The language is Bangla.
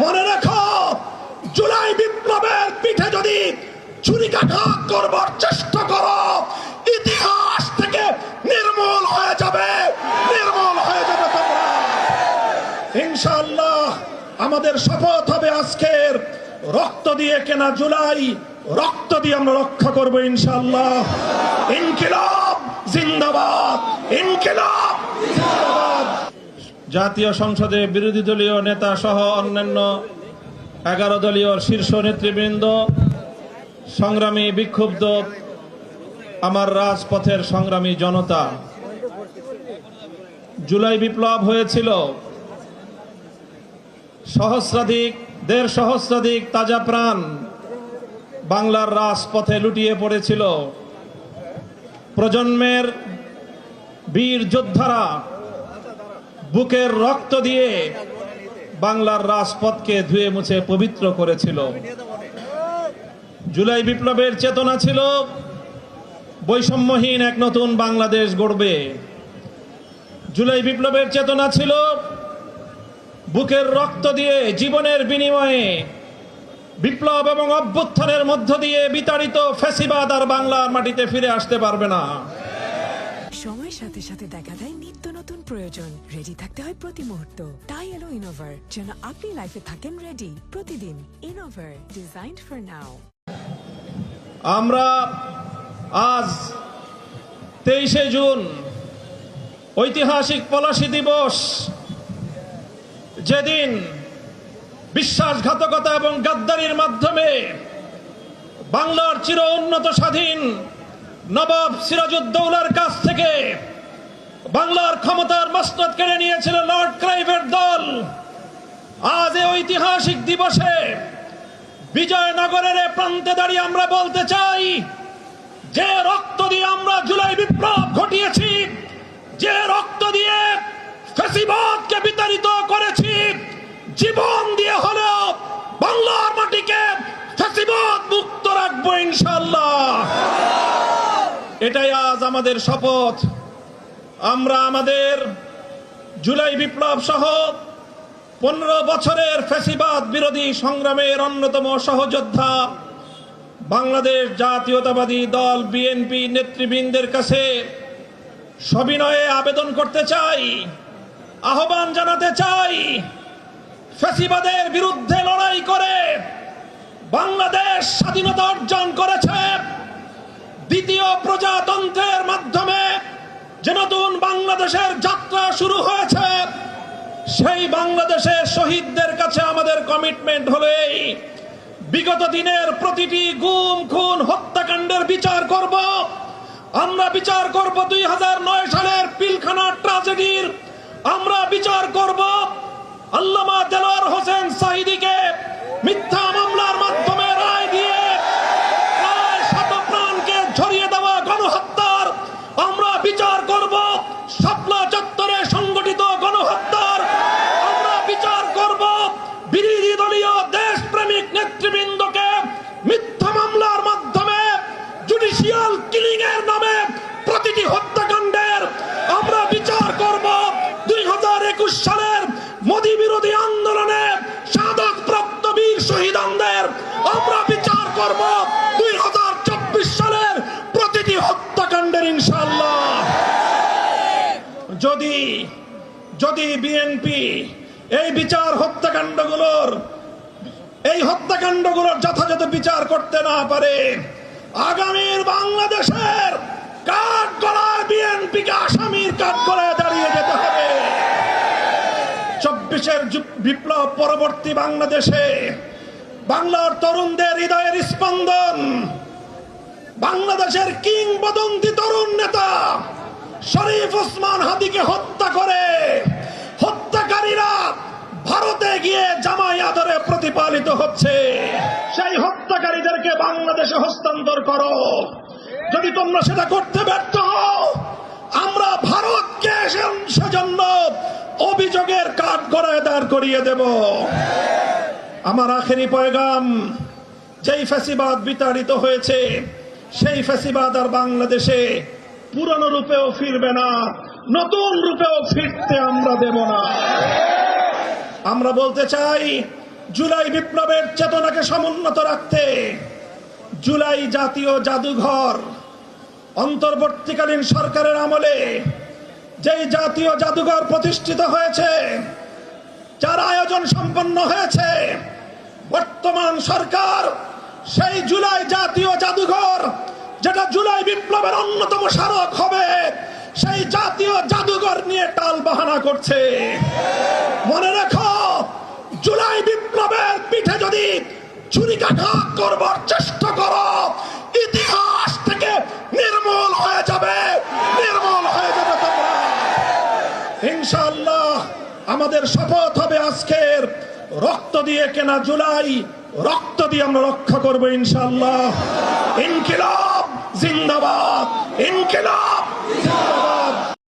মনে রাখো, জুলাই বিপ্লবের পিঠে যদি ছুরিকাঘাত করবার চেষ্টা করো, ইতিহাস থেকে নির্মূল হয়ে যাবে তোমরা। ইনশাআল্লাহ আমাদের শপথ হবে আজকের, রক্ত দিয়ে কেনা জুলাই, রক্ত দিয়ে আমরা রক্ষা করবো ইনশাআল্লাহ। ইনকিলাব জিন্দাবাদ, ইনকিলাব জিন্দাবাদ। জাতীয় সংসদে বিরোধী দলীয় নেতা সহ অন্যান্য 11 দলীয় শীর্ষ নেতৃবৃন্দ, সংগ্রামী বিক্ষুব্ধ আমার রাজপথের সংগ্রামী জনতা, জুলাই বিপ্লব হয়েছিল, দেড় সহস্রাধিক তাজা প্রাণ বাংলার রাজপথে লুটিয়ে পড়েছিল। প্রজন্মের বীর যোদ্ধারা বুকের রক্ত দিয়ে বাংলার রাজপথকে ধুয়ে মুছে পবিত্র করেছিল। জুলাই বিপ্লবের চেতনা ছিল বৈষম্যহীন এক নতুন বাংলাদেশ গড়বে। জুলাই বিপ্লবের চেতনা ছিল বুকের রক্ত দিয়ে, জীবনের বিনিময়ে, বিপ্লব এবং অভ্যুত্থানের মধ্য দিয়ে বিতাড়িত ফ্যাসিবাদ আর বাংলার মাটিতে ফিরে আসতে পারবে না। সময়ের সাথে সাথে দেখা দেয় নিত্য নতুন প্রয়োজন। রেডি থাকতে হয় প্রতি মুহূর্ত। তাই এলো ইনোভার, যেন আপনি লাইফে থাকেন রেডি প্রতিদিন। Innova, designed for now. আমরা আজ 23শে জুন, ঐতিহাসিক পলাশী দিবস, যেদিন বিশ্বাসঘাতকতা এবং গাদ্দারির মাধ্যমে বাংলার চির উন্নত স্বাধীন নবাব সিরাজউদ্দৌলার কাছ থেকে বাংলার ক্ষমতার মসনদ কেড়ে নিয়েছিল লর্ড ক্লাইভের দল। আজ এই ঐতিহাসিক দিবসে বিজয়নগরের প্রান্তে দাঁড়িয়ে আমরা বলতে চাই, যে রক্ত দিয়ে আমরা জুলাই বিপ্লব ঘটিয়েছি, যে রক্ত দিয়ে ফ্যাসিবাদকে বিতাড়িত করেছি, জীবন দিয়ে হলেও বাংলার মাটিকে ফ্যাসিবাদ মুক্ত রাখবো ইনশাআল্লাহ। এটাই আজ আমাদের শপথ। আমরা আমাদের জুলাই বিপ্লব সহ 15 বছরের ফ্যাসিবাদ বিরোধী সংগ্রামের অন্যতম সহযোদ্ধা বাংলাদেশ জাতীয়তাবাদী দল বিএনপি নেতৃবৃন্দের কাছে সবিনয়ে আবেদন করতে চাই, আহ্বান জানাতে চাই, ফ্যাসিবাদের বিরুদ্ধে লড়াই করে বাংলাদেশ স্বাধীনতা অর্জন করেছে। দ্বিতীয় প্রজাতন্ত্রের মাধ্যমে যে নতুন বাংলাদেশের যাত্রা শুরু হয়েছে, সেই বাংলাদেশের শহীদদের কাছে আমাদের কমিটমেন্ট হলো এই, বিগত দিনের প্রতিটি গুম খুন হত্যাকাণ্ডের বিচার করব। আমরা বিচার করব 2009 সালের পিলখানা ট্র্যাজেডির, আমরা বিচার করব আল্লামা দেলোয়ার হোসেন সাঈদীকে মিথ্যা মামলার মাধ্যমে রায় দিয়ে প্রায় 100 প্রাণকে ঝরিয়ে দেওয়া গণহত্যার, আমরা বিচার করব শাপলা চত্বরে সংগঠিত গণহত্যার, আমরা বিচার করব বিরোধী দলীয় দেশপ্রেমিক নেতৃবৃন্দকে মিথ্যা মামলার মাধ্যমে জুডিশিয়াল কিলিং এর নামে প্রতিটি হত্যাকাণ্ডের আমরা বিচার করব। 2021 সালের মোদী বিরোধী আন্দোলনে শাহাদাতপ্রাপ্ত বীর শহীদদের আমরা বিচার করব। 2024 সালের প্রতিটি হত্যাকাণ্ডের ইনশাআল্লাহ। যদি বিএনপি এই হত্যাকাণ্ডগুলোর যথাযথ বিচার করতে না পারে, আগামীর বাংলাদেশের কাঠগড়ায় বিএনপিকে আসামির কাঠগড়ায় দাঁড়িয়ে যেতে হবে। 24-এর বিপ্লব পরবর্তী বাংলাদেশে বাংলার তরুণদের হৃদয়ের স্পন্দন, বাংলাদেশের কিংবদন্তি তরুণ নেতা শরীফ ওসমান হাদিকে হত্যা করে হত্যাকারীরা ভারতে গিয়ে জামাই আদরে প্রতিপালিত হচ্ছে। সেই হত্যাকারীদেরকে বাংলাদেশে হস্তান্তর করো। যদি তোমরা সেটা করতে ব্যর্থ হও, আমরা ভারতকে সেজন্য অভিযোগের কাঠগড়ায় দাঁড় করিয়ে দেব। আমার আখেরি পয়গাম, যেই ফ্যাসিবাদ বিতাড়িত হয়েছে, সেই ফ্যাসিবাদ আর বাংলাদেশে পুরনো রূপেও ফিরবে না, নতুন রূপেও ফিরতে আমরা দেব না। আমরা বলতে চাই, জুলাই বিপ্লবের চেতনাকে সমুন্নত রাখতে জুলাই জাতীয় জাদুঘর অন্তর্বর্তীকালীন সরকারের আমলে যেই জাতীয় জাদুঘর প্রতিষ্ঠিত হয়েছে, যার আয়োজন সম্পন্ন হয়েছে, বর্তমান সরকার সেই জুলাই জাতীয় জাদুঘর, যেটা জুলাই বিপ্লবের অন্যতম স্মারক হবে, সেই জাতীয় জাদুঘর নিয়ে টাল বাহানা করছে। মনে রাখো, জুলাই বিপ্লবের পিঠে যদি ছুরিকাঘাত করবার চেষ্টা করো, ইতিহাস থেকে নির্মূল হয়ে যাবে, নির্মূল হয়ে যাবে তোমরা। ইনশাআল্লাহ আমাদের শপথ হবে আজকের, রক্ত দিয়ে কেনা জুলাই, রক্ত দিয়ে আমরা রক্ষা করবো ইনশাআল্লাহ। ইনকিলাব জিন্দাবাদ, ইনকিলাব জিন্দাবাদ।